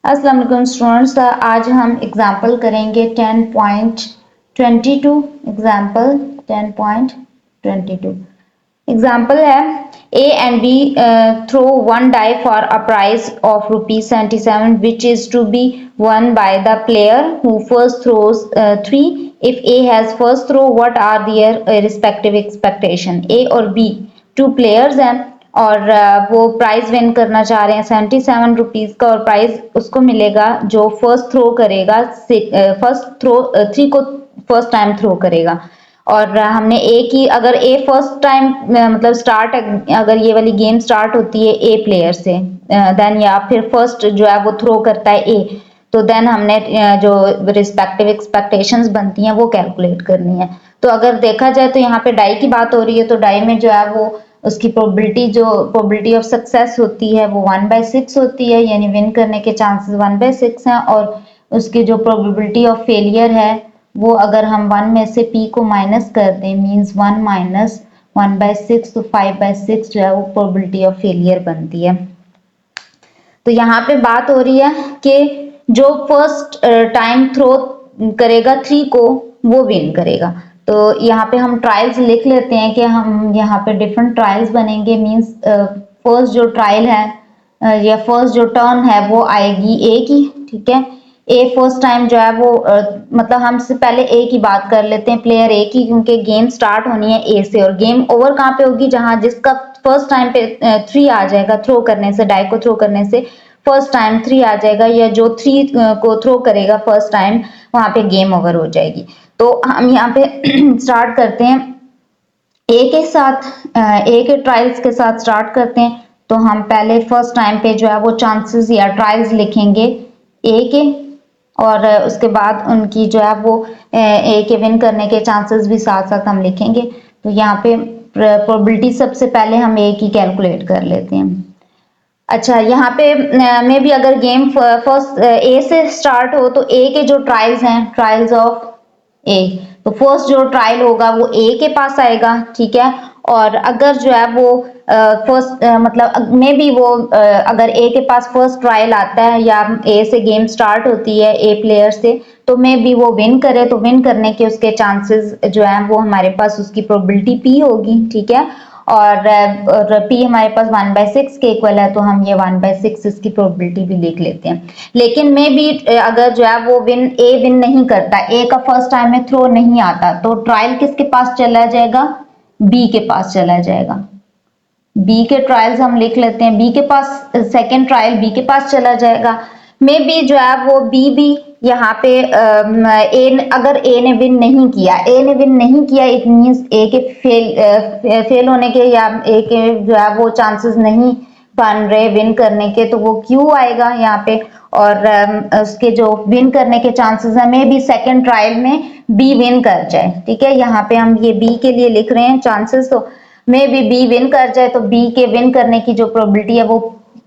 अस्सलाम वालेकुम स्टूडेंट्स, आज हम एग्जाम्पल करेंगे 10.22। एग्जाम्पल 10.22 एग्जाम्पल है A and B throw one die for a prize of ₹77 which is to be won by the player who first throws 3। If A has first throw what are their respective expectation. A और B two players हैं और वो prize win करना चाह रहे हैं ₹77 का, और प्राइज उसको मिलेगा जो फर्स्ट थ्रो करेगा, फर्स्ट थ्रो 3 को फर्स्ट टाइम थ्रो करेगा। और हमने ए की, अगर ए फर्स्ट टाइम मतलब स्टार्ट, अगर ये वाली गेम स्टार्ट होती है ए प्लेयर से देन, या फिर फर्स्ट जो है वो थ्रो करता है ए, तो देन हमने जो रिस्पेक्टिव एक्सपेक्टेशंस बनती हैं वो कैलकुलेट करनी है। तो अगर देखा जाए तो यहाँ पे डाई की बात हो रही है, तो डाई में जो है वो उसकी प्रोबेबिलिटी, जो प्रोबेबिलिटी ऑफ सक्सेस होती है वो 1/6 होती है, यानी विन करने के चांसेस 1/6 हैं। और उसकी जो प्रोबेबिलिटी ऑफ फेलियर है वो, अगर हम 1 में से p को माइनस कर दें, मींस 1 माइनस 1/6, तो 5/6 जो है वो प्रोबेबिलिटी ऑफ फेलियर बनती है। तो यहाँ पे बात हो रही है कि जो फर्स्ट टाइम थ्रो करेगा 3 को वो विन करेगा। तो यहाँ पे हम ट्रायल्स लिख लेते हैं कि हम यहाँ पे डिफरेंट ट्रायल्स बनेंगे। मींस फर्स्ट जो ट्रायल है या फर्स्ट जो टर्न है वो आएगी ए की, ठीक है। ए फर्स्ट टाइम जो है वो मतलब हम से पहले ए की बात कर लेते हैं, प्लेयर ए की, क्योंकि गेम स्टार्ट होनी है ए से, और गेम ओवर कहाँ पे होगी, जहां जिसका फर्स्ट टाइम पे 3 आ जाएगा थ्रो करने से, डाई को थ्रो करने से फर्स्ट टाइम 3 आ जाएगा, या जो 3 को थ्रो करेगा फर्स्ट टाइम, वहां पे गेम ओवर हो जाएगी। तो हम यहाँ पे स्टार्ट करते हैं ए के साथ, ए के ट्रायल्स के साथ स्टार्ट करते हैं। तो हम पहले फर्स्ट टाइम पे जो है वो चांसेस या ट्रायल्स लिखेंगे ए के, और उसके बाद उनकी जो है वो ए के विन करने के चांसेस भी साथ साथ हम लिखेंगे। तो यहाँ पे प्रोबेबिलिटी सबसे पहले हम ए की कैलकुलेट कर लेते हैं। अच्छा, यहाँ पे मे भी अगर गेम फर्स्ट ए से स्टार्ट हो तो ए के जो ट्रायल्स हैं, ट्रायल्स ऑफ ए, तो फर्स्ट जो ट्रायल होगा वो ए के पास आएगा, ठीक है। और अगर जो है वो फर्स्ट मतलब मे बी वो अगर ए के पास फर्स्ट ट्रायल आता है या ए से गेम स्टार्ट होती है ए प्लेयर से, तो मे बी वो विन करे, तो विन करने के उसके चांसेस जो है वो हमारे पास उसकी प्रोबेबिलिटी पी होगी, ठीक है। और p हमारे पास 1/6 के इक्वल है, तो हम ये 1/6 इसकी प्रोबेबिलिटी भी लिख लेते हैं। लेकिन मे बी अगर जो है वो ए विन नहीं करता, ए का फर्स्ट टाइम में थ्रो नहीं आता, तो ट्रायल किसके पास चला जाएगा, बी के पास चला जाएगा। बी के ट्रायल्स हम लिख लेते हैं, बी के पास सेकेंड ट्रायल बी के पास चला जाएगा। मे बी जो है वो बी भी यहाँ पे अगर ए ने विन नहीं किया, इट मींस ए के फेल होने के, या ए के जो है वो चांसेस नहीं बन रहे विन करने के, तो वो क्यू आएगा यहाँ पे। और उसके जो विन करने के चांसेस है, मे बी सेकेंड ट्रायल में बी विन कर जाए, ठीक है। यहाँ पे हम ये बी के लिए लिख रहे हैं चांसेस, तो मे बी बी विन कर जाए, तो बी के विन करने की जो प्रोबेबिलिटी है वो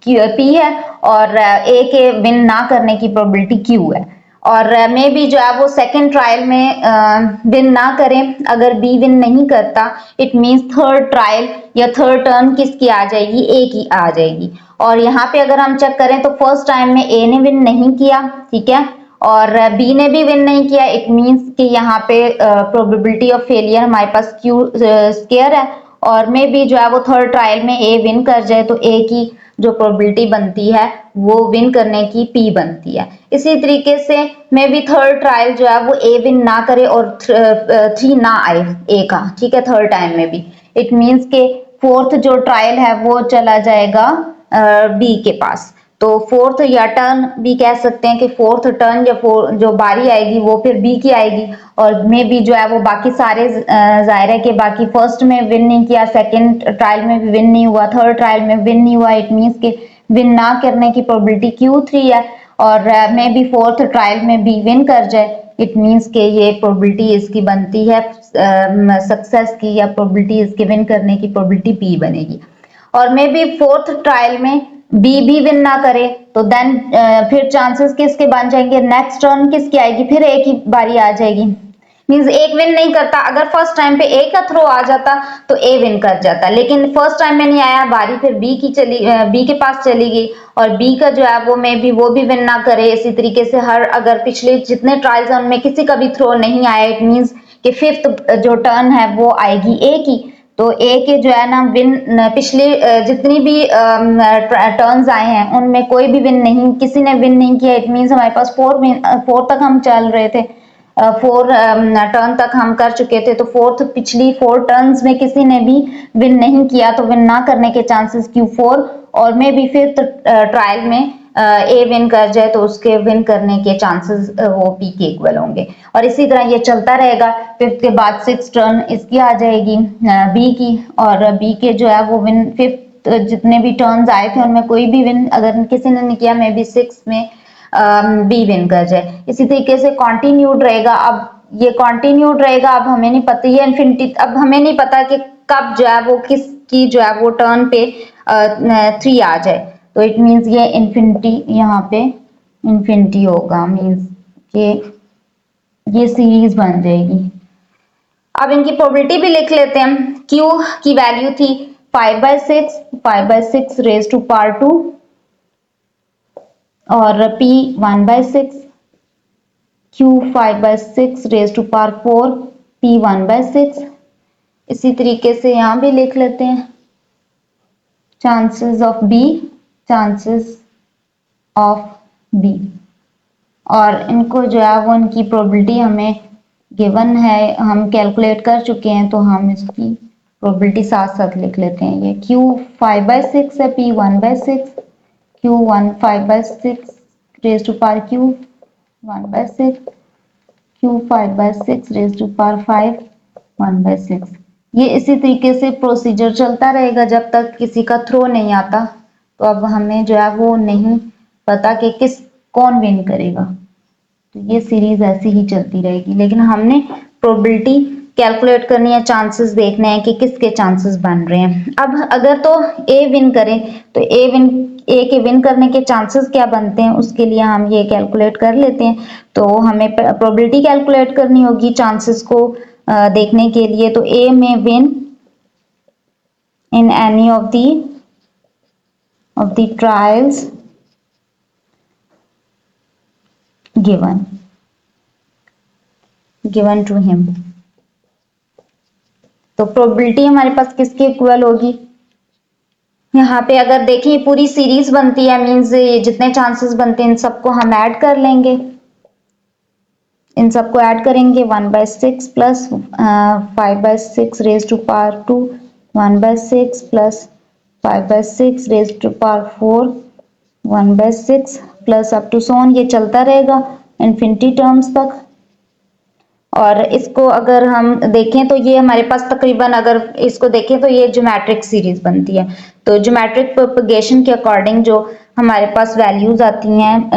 पी है, और ए के विन ना करने की प्रोबेबिलिटी क्यू है। और मे बी जो है वो सेकेंड ट्रायल में विन ना करें, अगर बी विन नहीं करता, इट मींस थर्ड ट्रायल या थर्ड टर्न किसकी आ जाएगी, ए की आ जाएगी। और यहाँ पे अगर हम चेक करें तो फर्स्ट टाइम में ए ने विन नहीं किया, ठीक है, और बी ने भी विन नहीं किया, इट मींस कि यहाँ पे प्रोबेबिलिटी ऑफ फेलियर हमारे पास क्यू स्क्वायर है। और मे बी जो है वो थर्ड ट्रायल में ए विन कर जाए, तो ए की जो प्रोबेबिलिटी बनती है वो विन करने की पी बनती है। इसी तरीके से मे बी थर्ड ट्रायल जो है वो ए विन ना करे और 3 ना आए ए का, ठीक है, थर्ड टाइम में भी, इट मींस के फोर्थ जो ट्रायल है वो चला जाएगा बी के पास। तो फोर्थ या टर्न भी कह सकते हैं कि फोर्थ टर्न या जो बारी आएगी वो फिर बी की आएगी। और मे बी जो है वो बाकी सारे जाहिर है कि बाकी फर्स्ट में विन नहीं किया, सेकंड ट्रायल में भी विन नहीं हुआ, थर्ड ट्रायल में विन नहीं हुआ, इट मींस के विन ना करने की प्रोबेबिलिटी Q3 है। और मे बी फोर्थ ट्रायल में बी विन कर जाए, इट मींस के ये प्रोबेबिलिटी इसकी बनती है सक्सेस की, या प्रोबेबिलिटी इसके विन करने की प्रोबेबिलिटी P बनेगी। और मे बी फोर्थ ट्रायल में बी भी विन ना करे, तो देन फिर चांसेस किसके बन जाएंगे, नेक्स्ट टर्न किसकी आएगी, फिर ए की बारी आ जाएगी, मींस एक विन नहीं करता। अगर फर्स्ट टाइम पे ए का थ्रो आ जाता तो ए विन कर जाता, लेकिन फर्स्ट टाइम में नहीं आया, बारी फिर बी के पास चली गई और बी का जो है वो भी विन ना करे। इसी तरीके से हर अगर पिछले जितने ट्रायल्स हैं उनमें किसी का भी थ्रो नहीं आया, इट मींस कि फिफ्थ जो टर्न है वो आएगी ए की। तो ए के जो है ना विन पिछले जितनी भी टर्न्स आए हैं उनमें कोई भी विन नहीं, किसी ने विन नहीं किया। इट मींस हमारे पास फोर तक हम चल रहे थे, फोर टर्न तक हम कर चुके थे, तो पिछली फोर टर्न्स में किसी ने भी विन नहीं किया, तो विन ना करने के चांसेस Q4 और में भी फिफ्थ ट्रायल में ए विन कर जाए तो उसके विन करने के चांसेस वो पी के इक्वल होंगे। और इसी तरह ये चलता रहेगा। फिफ्थ के बाद सिक्स टर्न इसकी आ जाएगी बी की, और बी के जो है वो विन फिफ्थ जितने भी टर्न्स आए थे उनमें कोई भी विन अगर किसी ने नहीं किया, मे बी सिक्स में बी विन कर जाए। इसी तरीके से कॉन्टिन्यूड रहेगा। अब ये कॉन्टिन्यूड रहेगा, अब हमें नहीं पता ये इन्फिनिटी, अब हमें नहीं पता कि कब जो है वो किसकी जो है वो टर्न पे थ्री आ जाए, तो इट मींस ये इन्फिनिटी यहाँ पे इन्फिनिटी होगा, मींस ये सीरीज बन जाएगी। अब इनकी प्रोबेबिलिटी भी लिख लेते हैं। Q की वैल्यू थी 5/6 रेज टू पावर 2 और P 1/6, Q 5/6 raise to power 4, P 1/6। इसी तरीके से यहां भी लिख लेते हैं chances of B, chances of B, और इनको जो है वो इनकी प्रोबेबिलिटी हमें गिवन है, हम कैलकुलेट कर चुके हैं, तो हम इसकी प्रोबेबिलिटी साथ साथ लिख लेते हैं। ये Q 5/6 है, P 1/6, Q 5/6 raise to power Q 1/6, Q 5/6 raise to power 5 1/6। ये इसी तरीके से प्रोसीजर चलता रहेगा जब तक किसी का थ्रो नहीं आता। तो अब हमें जो है वो नहीं पता कि कौन विन करेगा, तो ये सीरीज ऐसी ही चलती रहेगी, लेकिन हमने प्रोबेबिलिटी कैलकुलेट करनी है, चांसेस देखने हैं कि किसके चांसेस बन रहे हैं। अब अगर तो ए विन करे तो ए के विन करने के चांसेस क्या बनते हैं, उसके लिए हम ये कैलकुलेट कर लेते हैं। तो हमें प्रोबेबिलिटी कैलकुलेट करनी होगी चांसेस को देखने के लिए। तो ए में win in any of the trials given to him। तो प्रोबेबिलिटी हमारे पास किसके इक्वल होगी, यहाँ पे अगर देखें पूरी सीरीज बनती है, मींस जितने चांसेस बनते हैं इन सबको हम ऐड कर लेंगे, इन सबको ऐड करेंगे 1/6 plus 5/6 raise to power 2, 1/6 plus 5/6 raise to power 4, 1/6 plus up to so on, ये चलता रहेगा इन्फिनिटी टर्म्स तक। और इसको अगर हम देखें तो ये हमारे पास तकरीबन, अगर इसको देखें तो ये ज्योमेट्रिक सीरीज बनती है। तो ज्योमेट्रिक प्रोपगेशन के अकॉर्डिंग जो हमारे पास वैल्यूज आती हैं,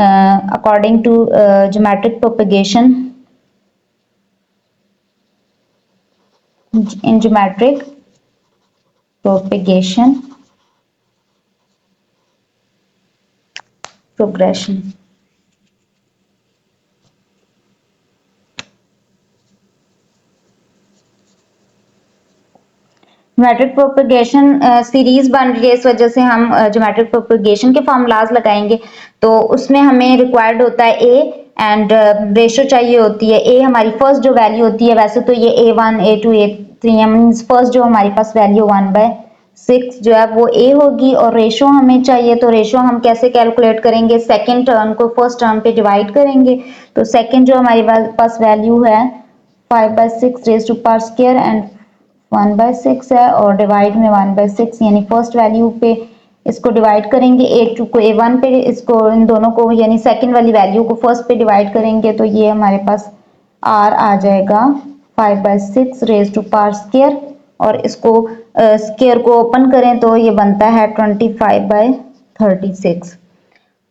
according to geometric propagation in geometric propagation progression। Geometric propagation series बन रही है, इस वजह से हम ज्योमेट्रिक प्रोपगेशन के फॉर्मूलाज लगाएंगे। तो उसमें हमें रिक्वायर्ड होता है ए एंड रेशो चाहिए होती है। ए हमारी फर्स्ट जो वैल्यू होती है, वैसे तो ये A1 A2 A3 means first जो हमारे पास वैल्यू 1/6 जो है वो ए होगी, और रेशो हमें चाहिए। तो रेशो हम कैसे कैलकुलेट करेंगे, सेकेंड टर्म को फर्स्ट टर्म पे डिवाइड करेंगे। तो सेकेंड जो हमारे पास वैल्यू है 5/6 raise to power square and 1/6 है, और डिवाइड में 1/6 यानी फर्स्ट वैल्यू पे इसको डिवाइड करेंगे, A2 को A1 पे, इसको इन दोनों को यानी सेकंड वाली वैल्यू को फर्स्ट पे डिवाइड करेंगे, तो ये हमारे पास R आ जाएगा 5/6 रेज टू पावर स्क्वायर, और इसको स्क्वायर को ओपन करें तो ये बनता है 25/36।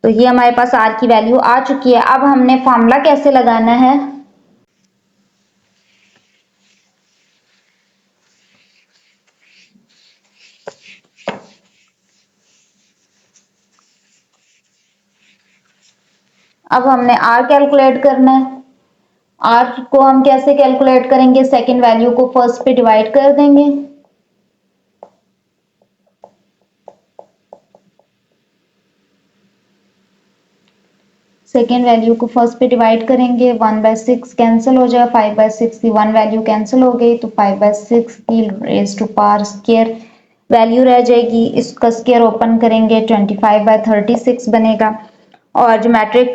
तो ये हमारे पास R की वैल्यू आ चुकी है। अब हमने फॉर्मूला कैसे लगाना है, अब हमने R कैलकुलेट करना है। आर को हम कैसे कैलकुलेट करेंगे, सेकेंड वैल्यू को फर्स्ट पे डिवाइड कर देंगे, सेकेंड वैल्यू को फर्स्ट पे डिवाइड करेंगे, 1/6 कैंसिल हो जाएगा, 5/6 की वन वैल्यू कैंसिल हो गई, तो 5/6 की raise to power square value रह जाएगी, इसका स्क्वायर ओपन करेंगे 25/36 बनेगा। और ज्योमेट्रिक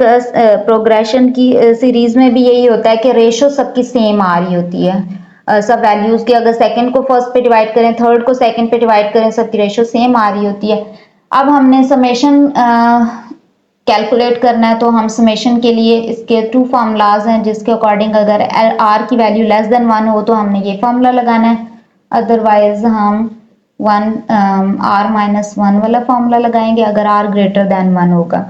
प्रोग्रेशन की सीरीज में भी यही होता है कि रेशो सबकी सेम आ रही होती है, सब वैल्यूज की, अगर सेकंड को फर्स्ट पे डिवाइड करें, थर्ड को सेकंड पे डिवाइड करें, सबकी रेशो सेम आ रही होती है। अब हमने समेशन कैलकुलेट करना है, तो हम समेशन के लिए इसके टू फार्मूलाज हैं, जिसके अकॉर्डिंग अगर आर की वैल्यू लेस देन 1 हो तो हमने ये फार्मूला लगाना है, अदरवाइज हम R-1 वाला फार्मूला लगाएंगे अगर आर ग्रेटर देन 1 होगा।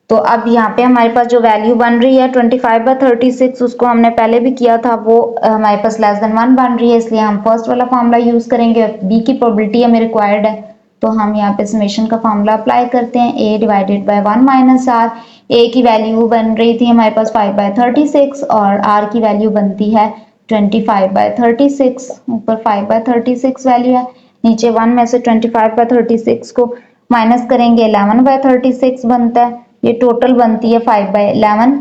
तो अब यहाँ पे हमारे पास जो वैल्यू बन रही है 25/36, उसको हमने पहले भी किया था, वो हमारे पास लेस देन 1 बन रही है, इसलिए हम फर्स्ट वाला फार्मूला यूज करेंगे। बी की प्रोबेबिलिटी हमें रिक्वायर्ड है, तो हम यहाँ पे समेशन का फार्मूला अप्लाई करते हैं, a divided by 1 - r। a की वैल्यू बन रही थी हमारे पास 5/36 और r की वैल्यू बनती है 25/36, ऊपर 5/36 वैल्यू है, नीचे 1 में से 25/36 को माइनस करेंगे, 11/36 बनता है, ये टोटल बनती है 5/11।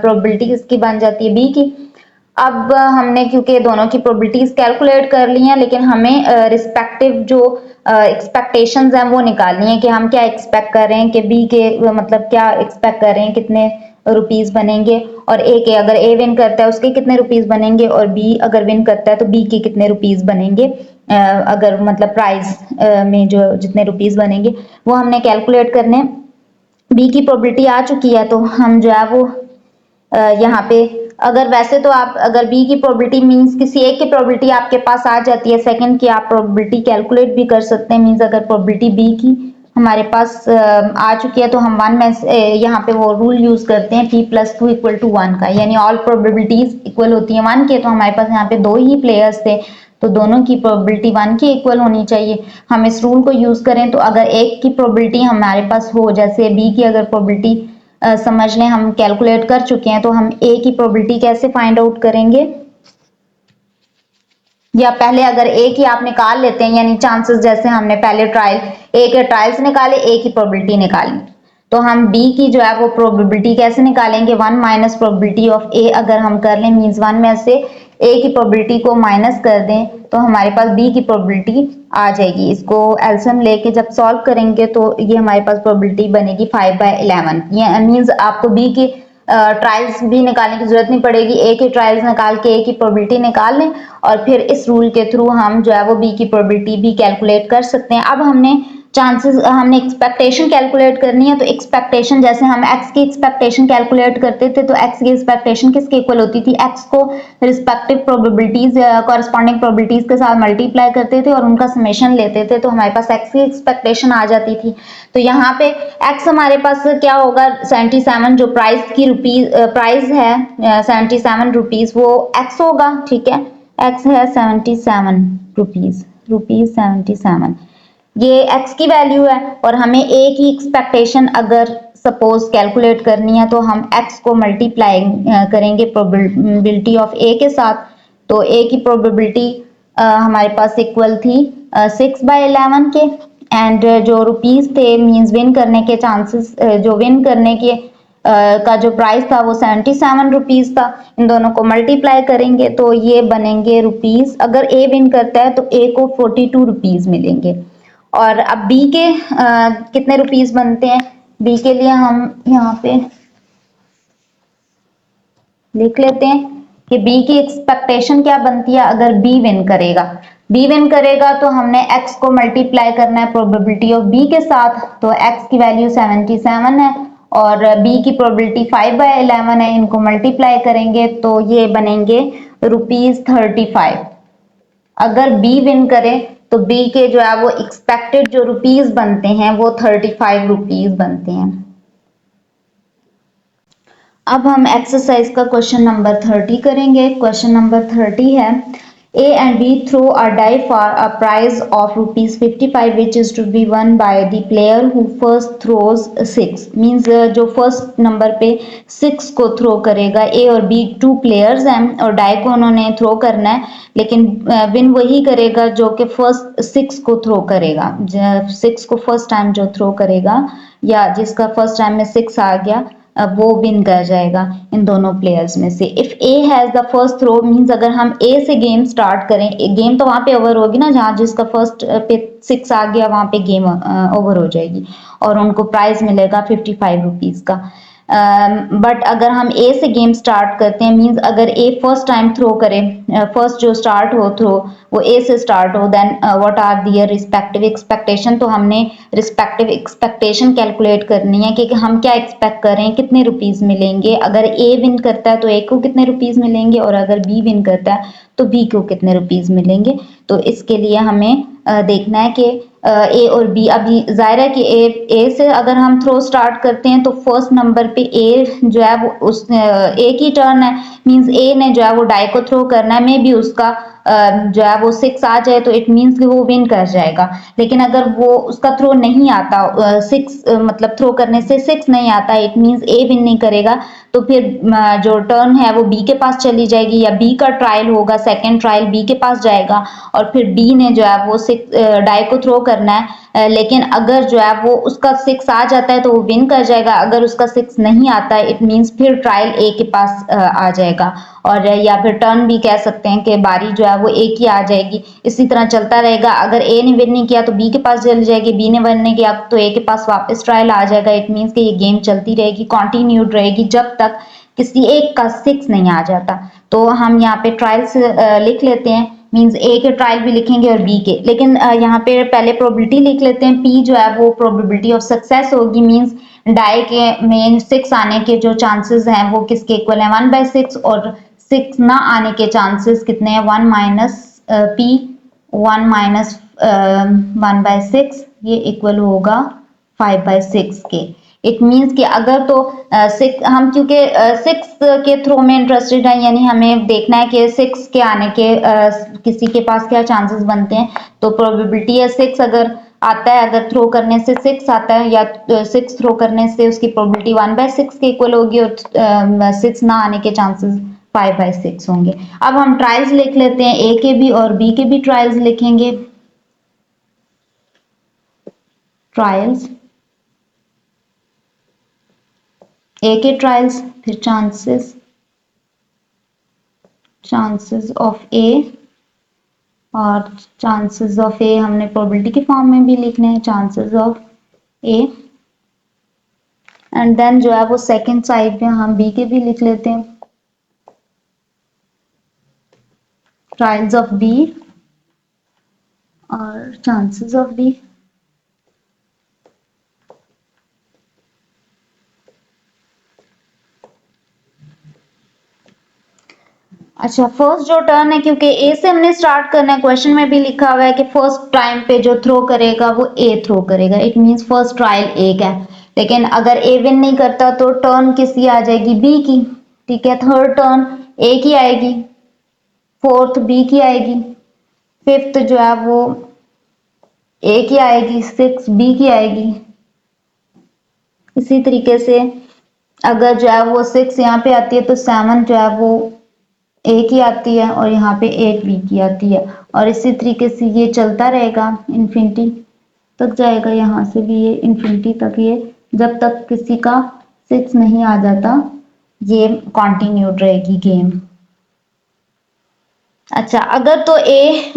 प्रोबेबिलिटी इसकी बन जाती है बी की। अब हमने क्योंकि दोनों की प्रोबेबिलिटीज कैलकुलेट कर ली हैं, लेकिन हमें रिस्पेक्टिव जो एक्सपेक्टेशंस हैं वो निकालनी है कि हम क्या एक्सपेक्ट कर रहे हैं कि बी के मतलब क्या एक्सपेक्ट कर रहे हैं, कितने रुपीस बनेंगे, और ए के अगर ए विन करता है उसके कितने रुपीस बनेंगे, और बी अगर विन करता है तो बी के कितने रुपीस बनेंगे, अगर मतलब प्राइस में जो जितने रुपीस बनेंगे वो हमने कैलकुलेट करने। बी की प्रोबेबिलिटी आ चुकी है, तो हम जो है वो यहाँ पे अगर वैसे तो आप अगर बी की प्रोबेबिलिटी मींस किसी एक की प्रोबेबिलिटी आपके पास आ जाती है, सेकंड की आप प्रोबेबिलिटी कैलकुलेट भी कर सकते हैं, मींस अगर प्रोबेबिलिटी बी की हमारे पास आ चुकी है तो हम वन में यहाँ पे वो रूल यूज करते हैं p+2 = 1 का, यानी ऑल प्रोबेबिलिटीज इक्वल होती है 1 के, तो हमारे पास यहाँ पे दो ही प्लेयर्स थे, तो दोनों की प्रोबेबिलिटी 1 के इक्वल होनी चाहिए। हम इस रूल को यूज करें तो अगर एक की प्रोबेबिलिटी हमारे पास हो, जैसे बी की अगर प्रोबेबिलिटी समझ लें हम कैलकुलेट कर चुके हैं, तो हम ए की प्रोबेबिलिटी कैसे फाइंड आउट करेंगे, या पहले अगर ए की आप निकाल लेते हैं, यानी चांसेस जैसे हमने पहले ए के ट्रायल्स निकाले, ए की प्रोबेबिलिटी निकाली, तो हम बी की जो है वो प्रोबेबिलिटी कैसे निकालेंगे, 1 माइनस प्रोबेबिलिटी ऑफ ए अगर हम कर लें, मींस 1 में से ए की प्रोबेबिलिटी को माइनस कर दें तो हमारे पास बी की प्रोबेबिलिटी आ जाएगी। इसको एलसीएम लेके जब सॉल्व करेंगे तो ये हमारे पास प्रोबेबिलिटी बनेगी 5/11, ये मींस आपको बी की ट्रायल्स भी निकालने की जरूरत नहीं पड़ेगी, ए के ट्रायल्स निकाल के ए की प्रोबेबिलिटी निकाल लें और फिर इस रूल के थ्रू हम जो है वो बी की प्रोबेबिलिटी भी कैलकुलेट कर सकते हैं। अब हमने चांसेस हमने एक्सपेक्टेशन कैलकुलेट करनी है, तो एक्सपेक्टेशन जैसे हम एक्स की एक्सपेक्टेशन कैलकुलेट करते थे, तो एक्स की एक्सपेक्टेशन किसके इक्वल होती थी, एक्स को रिस्पेक्टिव प्रोबेबिलिटीज कॉरेस्पॉन्डिंग प्रोबेबिलिटीज के साथ मल्टीप्लाई करते थे और उनका समेशन लेते थे, तो हमारे पास एक्स की एक्सपेक्टेशन आ जाती थी। तो यहाँ पे एक्स हमारे पास क्या होगा, 77 जो प्राइस की प्राइस है 77 रुपीज, वो एक्स होगा, ठीक है, एक्स है 77 रुपीज, 77, ये x की वैल्यू है, और हमें a की एक्सपेक्टेशन अगर सपोज कैलकुलेट करनी है तो हम x को मल्टीप्लाई करेंगे प्रोबेबिलिटी ऑफ a के साथ, तो a की प्रोबेबिलिटी हमारे पास इक्वल थी 6/11 के, एंड जो रुपीस थे मींस विन करने के चांसेस, जो विन करने के का जो प्राइस था वो 77 रुपीज था, इन दोनों को मल्टीप्लाई करेंगे तो ये बनेंगे रुपीस, अगर a विन करता है तो a को 42 रुपीज मिलेंगे। और अब बी के कितने रुपीस बनते हैं, बी के लिए हम यहाँ पे लिख लेते हैं कि बी की एक्सपेक्टेशन क्या बनती है, अगर बी विन करेगा, बी विन करेगा तो हमने एक्स को मल्टीप्लाई करना है प्रोबेबिलिटी ऑफ बी के साथ, तो एक्स की वैल्यू 77 है और बी की प्रोबेबिलिटी 5/11 है, इनको मल्टीप्लाई करेंगे तो ये बनेंगे ₹35। अगर बी विन करे तो बी के जो है वो एक्सपेक्टेड जो रुपीस बनते हैं वो 35 रुपीस बनते हैं। अब हम एक्सरसाइज का क्वेश्चन नंबर 30 करेंगे। क्वेश्चन नंबर 30 है, A and B throw a die for a prize of rupees 55 which is to be won by the player who first throws 6 means जो फर्स्ट नंबर पे 6 को थ्रो करेगा A और B two players हैं और die को उन्होंने throw करना है लेकिन विन वही करेगा जो कि फर्स्ट 6 को थ्रो करेगा 6 को फर्स्ट टाइम जो थ्रो करेगा या जिसका फर्स्ट टाइम में 6 आ गया वो विन कर जाएगा इन दोनों प्लेयर्स में से। If A has the first throw means अगर हम ए से गेम स्टार्ट करें गेम तो वहां पे ओवर होगी ना जहां जिसका फर्स्ट पे 6 आ गया वहां पे गेम ओवर हो जाएगी और उनको प्राइज मिलेगा 55 रुपीज का। बट अगर हम ए से गेम स्टार्ट करते हैं मींस अगर ए फर्स्ट टाइम थ्रो करे फर्स्ट जो स्टार्ट हो थ्रो वो ए से स्टार्ट हो then what are their respective expectation तो हमने रिस्पेक्टिव एक्सपेक्टेशन कैलकुलेट करनी है कि हम क्या एक्सपेक्ट कर रहे हैं कितने रुपीज मिलेंगे अगर ए विन करता है तो ए को कितने रुपीज मिलेंगे और अगर बी विन करता है तो बी को कितने रुपीज मिलेंगे। तो इसके लिए हमें देखना है कि ए और बी अभी जाहिर है कि ए से अगर हम थ्रो स्टार्ट करते हैं तो फर्स्ट नंबर पे ए जो है वो उस ए की टर्न है मींस ए ने जो है वो डाई को थ्रो करना है मे भी उसका जो है वो 6 आ जाए तो इट मींस कि वो विन कर जाएगा लेकिन अगर वो उसका थ्रो नहीं आता 6 मतलब थ्रो करने से 6 नहीं आता इट मींस ए विन नहीं करेगा तो फिर जो टर्न है वो बी के पास चली जाएगी या बी का ट्रायल होगा सेकंड ट्रायल बी के पास जाएगा और फिर बी ने जो है वो डाई को थ्रो करना है लेकिन अगर जो है वो उसका 6 आ जाता है तो वो विन कर जाएगा अगर उसका 6 नहीं आता है इट मींस फिर ट्रायल ए के पास आ जाएगा और या फिर टर्न भी कह सकते हैं कि बारी जो है वो ए की आ जाएगी इसी तरह चलता रहेगा अगर ए ने विन नहीं किया तो बी के पास चली जाएगी बी ने विन नहीं किया तो ए के पास वापस ट्रायल आ जाएगा इट मींस कि ये गेम चलती रहेगी कंटिन्यूड रहेगी जब तक किसी एक का 6 नहीं आ जाता। तो हम यहाँ पे ट्रायल्स लिख लेते हैं मींस ए के ट्रायल भी लिखेंगे और बी के लेकिन यहाँ पे पहले प्रोबेबिलिटी लिख लेते हैं पी जो है वो प्रोबेबिलिटी ऑफ सक्सेस होगी मींस डाई के में 6 आने के जो चांसेस हैं वो किसके इक्वल है 1/6 और 6 ना आने के चांसेस कितने हैं 1 माइनस पी 1 माइनस 1/6 ये इक्वल होगा 5/6 के। इट मींस कि अगर तो 6 हम क्योंकि 6 के थ्रो में इंटरेस्टेड है यानी हमें देखना है कि 6 के आने के किसी के पास क्या चांसेस बनते हैं तो प्रोबेबिलिटी है 6 अगर आता है अगर थ्रो करने से 6 आता है या 6 थ्रो करने से उसकी प्रोबेबिलिटी 1/6 के इक्वल होगी और 6 ना आने के चांसेस 5/6 होंगे। अब हम ट्रायल्स लिख लेते हैं ए के भी और बी के भी ट्रायल्स लिखेंगे। ट्रायल्स ए के ट्रायल्स फिर चांसेस ऑफ ए और चांसेस ऑफ ए हमने प्रोबेबिलिटी के फॉर्म में भी लिखने हैं chances of A and then जो है वो सेकंड साइड में हम बी के भी लिख लेते हैं ट्रायल्स ऑफ बी और चांसेस ऑफ बी। अच्छा फर्स्ट जो टर्न है क्योंकि ए से हमने स्टार्ट करना है क्वेश्चन में भी लिखा हुआ है कि फर्स्ट टाइम पे जो थ्रो करेगा वो ए थ्रो करेगा इट मींस फर्स्ट ट्रायल ए का है लेकिन अगर ए विन नहीं करता तो टर्न किसकी आ जाएगी बी की ठीक है थर्ड टर्न ए की आएगी फोर्थ बी की आएगी फिफ्थ जो है वो ए की आएगी सिक्स बी की आएगी इसी तरीके से अगर जो है वो 6 यहाँ पे आती है तो 7 जो है वो ए की आती है और यहाँ पे 8 बी की आती है और इसी तरीके से ये चलता रहेगा इन्फिनिटी तक जाएगा यहाँ से भी ये इन्फिनिटी तक ये जब तक किसी का 6 नहीं आ जाता ये कंटिन्यूड रहेगी गेम। अच्छा अगर तो ए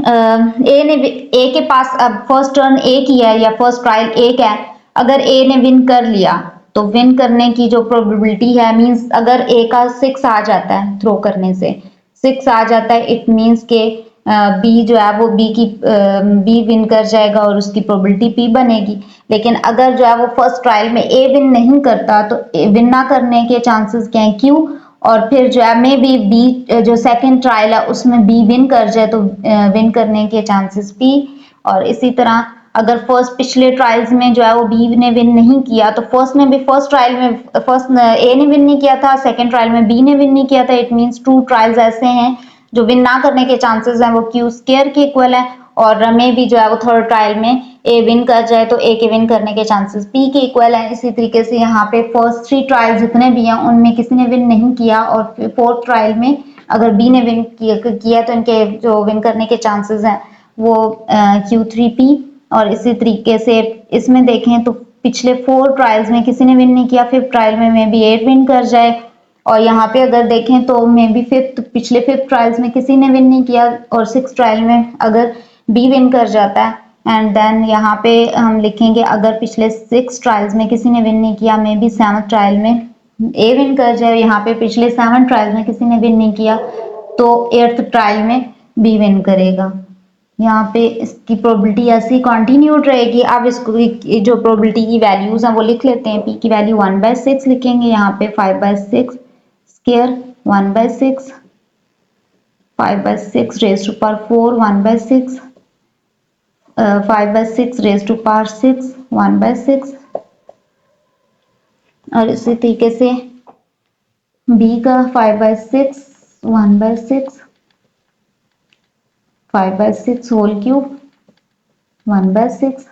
के पास अब फर्स्ट टर्न ए की है या फर्स्ट ट्रायल ए का है अगर ए ने विन कर लिया तो विन करने की जो प्रोबेबिलिटी है मींस अगर ए का 6 आ जाता है थ्रो करने से 6 आ जाता है इट मींस के बी जो है वो बी विन कर जाएगा और उसकी प्रोबेबिलिटी पी बनेगी लेकिन अगर जो है वो फर्स्ट ट्रायल में ए विन नहीं करता तो विन ना करने के चांसेस क्या है क्यू और फिर जो है मे बी जो सेकंड ट्रायल है उसमें बी विन कर जाए तो विन करने के चांसेस पी और इसी तरह अगर फर्स्ट पिछले ट्रायल्स में जो है वो बी ने विन नहीं किया तो फर्स्ट में भी फर्स्ट ट्रायल में फर्स्ट ए ने विन नहीं किया था सेकंड ट्रायल में बी ने विन नहीं किया था इट मींस 2 ट्रायल्स ऐसे हैं जो विन ना करने के चांसेस हैं वो क्यू स्क्वायर के इक्वल है, और में भी जो है वो थर्ड ट्रायल में ए विन कर जाए तो ए के विन करने के चांसेस पी के इक्वल है। इसी तरीके से यहाँ पे फर्स्ट 3 ट्रायल जितने भी हैं उनमें किसी ने विन नहीं किया, और फोर्थ ट्रायल में अगर बी ने विन किया तो इनके जो विन करने के चांसेस हैं वो Q3P। और इसी तरीके से इसमें देखें तो पिछले 4 ट्रायल्स में किसी ने विन नहीं किया, फिफ्थ ट्रायल में मे बी 8 विन कर जाए, और यहाँ पे अगर देखें तो मे बी पिछले फिफ्थ ट्रायल्स में किसी ने विन नहीं किया, और सिक्स ट्रायल में अगर बी विन कर जाता है। एंड देन यहाँ पे हम लिखेंगे अगर पिछले 6 ट्रायल्स में किसी ने विन नहीं किया, मे बी 7th ट्रायल में ए विन कर जाए। यहाँ पे पिछले 7 ट्रायल्स में किसी ने विन नहीं किया तो 8th ट्रायल में बी विन करेगा। यहाँ पे इसकी प्रोबेबिलिटी ऐसी कंटिन्यूड रहेगी। अब इसको जो प्रोबेबिलिटी की वैल्यूज हैं वो लिख लेते हैं। पी की वैल्यू 1/6 लिखेंगे, यहाँ पे 5/6 square 1/6, 5/6 raise to power 4 1/6, 5/6 raise to power 6 1/6, और इसी तरीके से बी का 5/6 1/6, 5/6 होल क्यूब 1/6,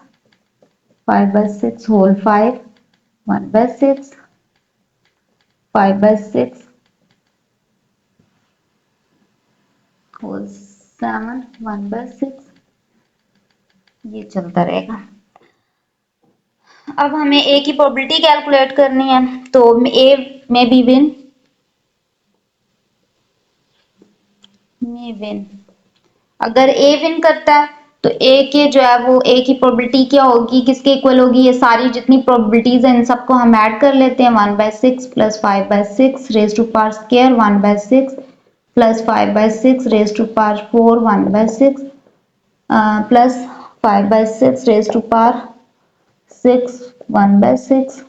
5/6 होल 5 1/6, 5/6 होल 7 1/6, ये चलता रहेगा। अब हमें ए की प्रोबेबिलिटी कैलकुलेट करनी है, तो ए में बी विन अगर ए विन करता है तो ए के जो है वो ए की प्रोबेबिलिटी क्या होगी, किसके इक्वल होगी, ये सारी जितनी प्रोबेबिलिटीज हैं इन सबको हम ऐड कर लेते हैं। 1/6 plus 5/6 raise to power square 1/6 plus 5/6 raise to power 4 1/6 plus 5/6 raise to power 6 1/6।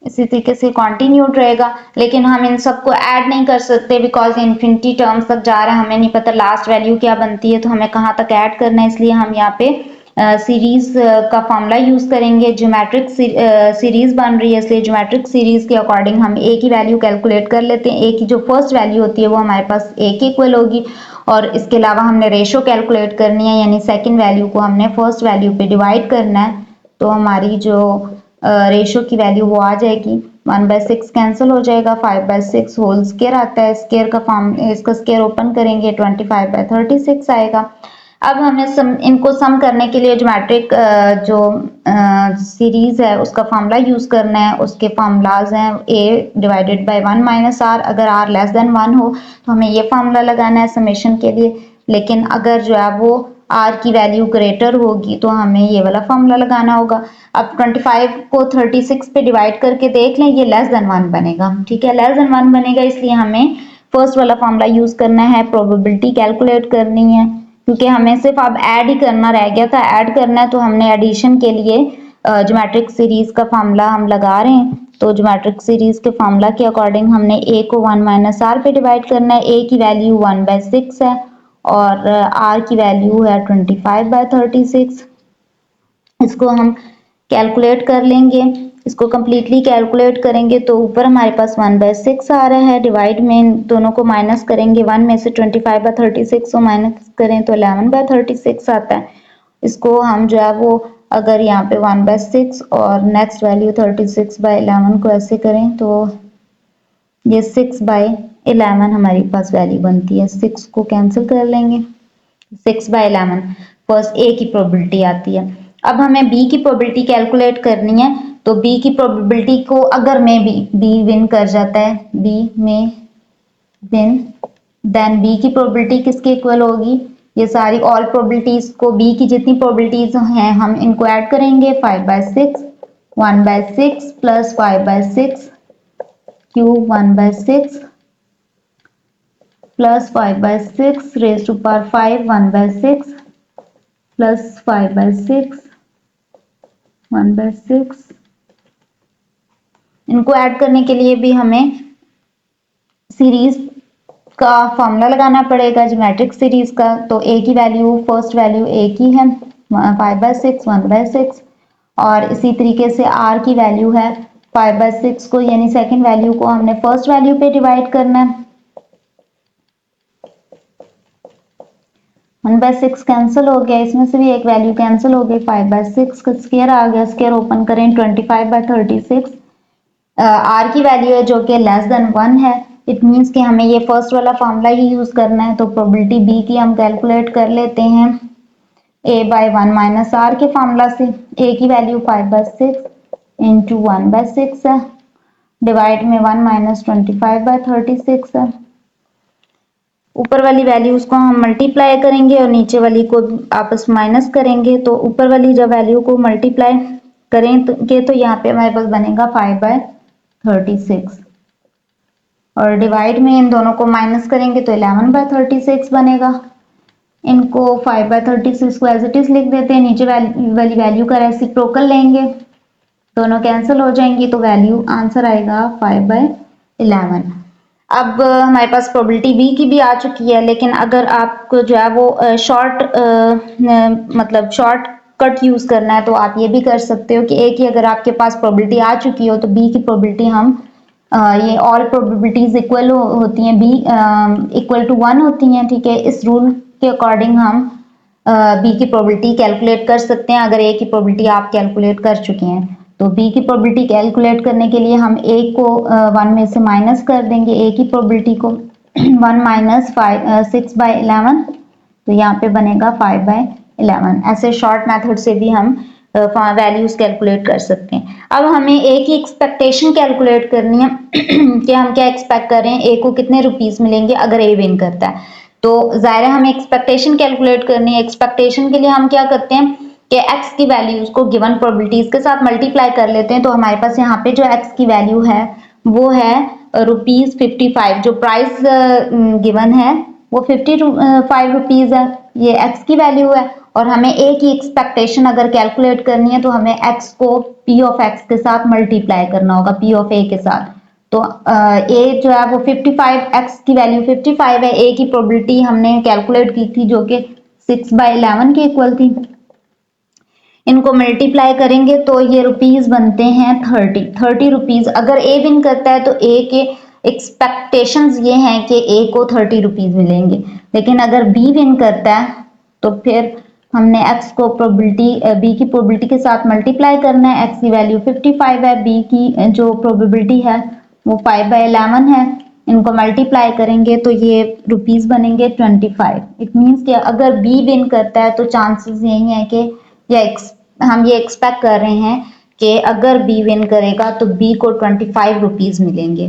इसी तरीके से कंटिन्यूड रहेगा, लेकिन हम इन सबको ऐड नहीं कर सकते बिकॉज इन्फिनिटी टर्म्स तक जा रहा है, हमें नहीं पता लास्ट वैल्यू क्या बनती है, तो हमें कहाँ तक ऐड करना है। इसलिए हम यहाँ पे सीरीज का फॉर्मूला यूज करेंगे। ज्योमेट्रिक सीरीज बन रही है, इसलिए ज्योमेट्रिक सीरीज के अकॉर्डिंग हम ए की वैल्यू कैलकुलेट कर लेते हैं। ए की जो फर्स्ट वैल्यू होती है वो हमारे पास ए के इक्वल होगी, और इसके अलावा हमने रेशो कैलकुलेट करनी है, यानी सेकेंड वैल्यू को हमने फर्स्ट वैल्यू पे डिवाइड करना है। तो हमारी जो रेशो की वैल्यू वो आ जाएगी 1/6 कैंसिल हो जाएगा, 5/6 होल स्क्वायर आता है, स्क्वायर का फॉर्म इसका स्क्वायर ओपन करेंगे 25/36 आएगा। अब हमें इनको सम करने के लिए ज्योमेट्रिक जो सीरीज है उसका फॉर्मूला यूज करना है। उसके फॉर्मूलाज हैं a divided by 1 minus r. अगर r लेस देन 1 हो तो हमें ये फॉर्मूला लगाना है समेशन के लिए, लेकिन अगर जो है वो r की वैल्यू ग्रेटर होगी तो हमें ये वाला फॉर्मूला लगाना होगा। अब 25 को 36 पे डिवाइड करके देख लें, ये लेस देन 1 बनेगा। ठीक है, लेस देन 1 बनेगा, इसलिए हमें फर्स्ट वाला फॉर्मूला यूज करना है, प्रोबेबिलिटी कैलकुलेट करनी है, क्योंकि हमें सिर्फ अब ऐड ही करना रह गया था। ऐड करना है तो हमने एडिशन के लिए ज्योमेट्रिक सीरीज का फॉर्मूला हम लगा रहे हैं। तो ज्योमेट्रिक सीरीज के फॉर्मूला के अकॉर्डिंग हमने a को 1 माइनस आर पे डिवाइड करना है। a की वैल्यू 1/6 है और r की वैल्यू है 25/36। इसको हम कैलकुलेट कर लेंगे, इसको कंप्लीटली कैलकुलेट करेंगे तो ऊपर हमारे पास 1/6 आ रहा है, डिवाइड में दोनों को माइनस करेंगे, 1 में से 25/36 को माइनस करें तो 11/36 आता है। इसको हम जो है वो अगर यहाँ पे 1/6 और नेक्स्ट वैल्यू 36/11 को ऐसे करें तो ये 6/11 हमारे पास वैल्यू बनती है। 6 को कैंसिल कर लेंगे, 6/11 फर्स्ट ए की प्रोबेबिलिटी आती है। अब हमें बी की प्रोबेबिलिटी कैलकुलेट करनी है, तो बी की प्रोबेबिलिटी को अगर में बी विन कर जाता है, बी में विन, देन बी की प्रोबेबिलिटी किसके इक्वल होगी, ये सारी ऑल प्रोबेबिलिटीज को बी की जितनी प्रोबेबिलिटीज हैं हम इनको ऐड करेंगे। 5/6 1/6 plus 5/6 cube 1/6 plus 5/6 raise to power 5 1/6 plus 5/6 1/6। इनको ऐड करने के लिए भी हमें सीरीज का फॉर्मूला लगाना पड़ेगा, ज्योमेट्रिक सीरीज का। तो a की वैल्यू फर्स्ट वैल्यू a की है 5/6 1/6, और इसी तरीके से r की वैल्यू है 5/6 को, यानी सेकंड वैल्यू को हमने फर्स्ट वैल्यू पे डिवाइड करना है। 1/6 कैंसिल हो गया, इसमें से भी एक वैल्यू कैंसिल हो गई, 5/6 का स्क्वायर आ गया, स्क्वायर ओपन करें 25/36। आर की वैल्यू है जो कि लेस देन 1 है, इट मीन्स कि हमें ये फर्स्ट वाला फॉर्मूला ही यूज करना है। तो प्रोबेबिलिटी बी की हम कैलकुलेट कर लेते हैं a/1 माइनस आर के फॉर्मूला से। a की वैल्यू 5/6 इंटू 1/6 है, डिवाइड में 1 माइनस 25/36 है। ऊपर वाली वैल्यूज को हम मल्टीप्लाई करेंगे और नीचे वाली को आपस माइनस करेंगे। तो ऊपर वाली जब वैल्यू को मल्टीप्लाई करेंगे तो यहाँ पे हमारे पास बनेगा 5/36 और डिवाइड में इन दोनों को माइनस करेंगे तो 11/36 बनेगा। इनको 5/36 को एज इट इज लिख देते हैं, नीचे वाली वैल्यू का रेसिप्रोकल लेंगे, दोनों कैंसिल हो जाएंगी तो वैल्यू आंसर आएगा 5/11। अब हमारे पास प्रोबेबिलिटी बी की भी आ चुकी है, लेकिन अगर आपको जो है वो मतलब शॉर्ट कट यूज करना है तो आप ये भी कर सकते हो कि ए की अगर आपके पास प्रोबेबिलिटी आ चुकी हो तो बी की प्रोबेबिलिटी हम ये ऑल प्रोबेबिलिटीज इक्वल होती हैं, बी इक्वल टू 1 होती हैं, ठीक है। इस रूल के अकॉर्डिंग हम बी की प्रोबेबिलिटी कैलकुलेट कर सकते हैं अगर ए की प्रोबेबिलिटी आप कैलकुलेट कर चुके हैं। तो बी की प्रोबेबिलिटी कैलकुलेट करने के लिए हम ए को 1 में से माइनस कर देंगे, ए की प्रोबेबिलिटी को 1 माइनस 6/11, तो यहाँ पे बनेगा 5/11। ऐसे शॉर्ट मेथड से भी हम वैल्यूज कैलकुलेट कर सकते हैं। अब हमें ए की एक्सपेक्टेशन कैलकुलेट करनी है कि हम क्या एक्सपेक्ट कर रहे हैं, ए को कितने रुपीस मिलेंगे अगर ए विन करता है। तो जाहिर है हमें एक्सपेक्टेशन कैलकुलेट करनी है। एक्सपेक्टेशन के लिए हम क्या करते हैं कि x की वैल्यूज को गिवन प्रोबेबिलिटीज के साथ मल्टीप्लाई कर लेते हैं। तो हमारे पास यहाँ पे जो x की वैल्यू है वो है ₹55। जो प्राइस गिवन है वो 55 रुपीज है, ये x की वैल्यू है। और हमें a की एक्सपेक्टेशन अगर कैलकुलेट करनी है तो हमें x को p ऑफ x के साथ मल्टीप्लाई करना होगा, p ऑफ a के साथ। तो a जो है वो 55, x की वैल्यू 55 है, a की प्रोबेबिलिटी हमने कैलकुलेट की थी जो कि 6/11 के इक्वल थी। इनको मल्टीप्लाई करेंगे तो ये रुपीस बनते हैं 30 रुपीस। अगर ए विन करता है तो ए के एक्सपेक्टेशंस ये हैं कि ए को 30 रुपीस मिलेंगे, लेकिन अगर बी विन करता है तो फिर हमने x को प्रोबेबिलिटी बी की प्रोबेबिलिटी के साथ मल्टीप्लाई करना है। x की वैल्यू 55 है, बी की जो प्रोबेबिलिटी है वो 5/11 है, इनको मल्टीप्लाई करेंगे तो ये रुपीस बनेंगे 25। इट मीन्स कि अगर बी विन करता है तो चांसेस यही है कि या हम ये एक्सपेक्ट कर रहे हैं कि अगर बी विन करेगा तो बी को 25 रुपीस मिलेंगे।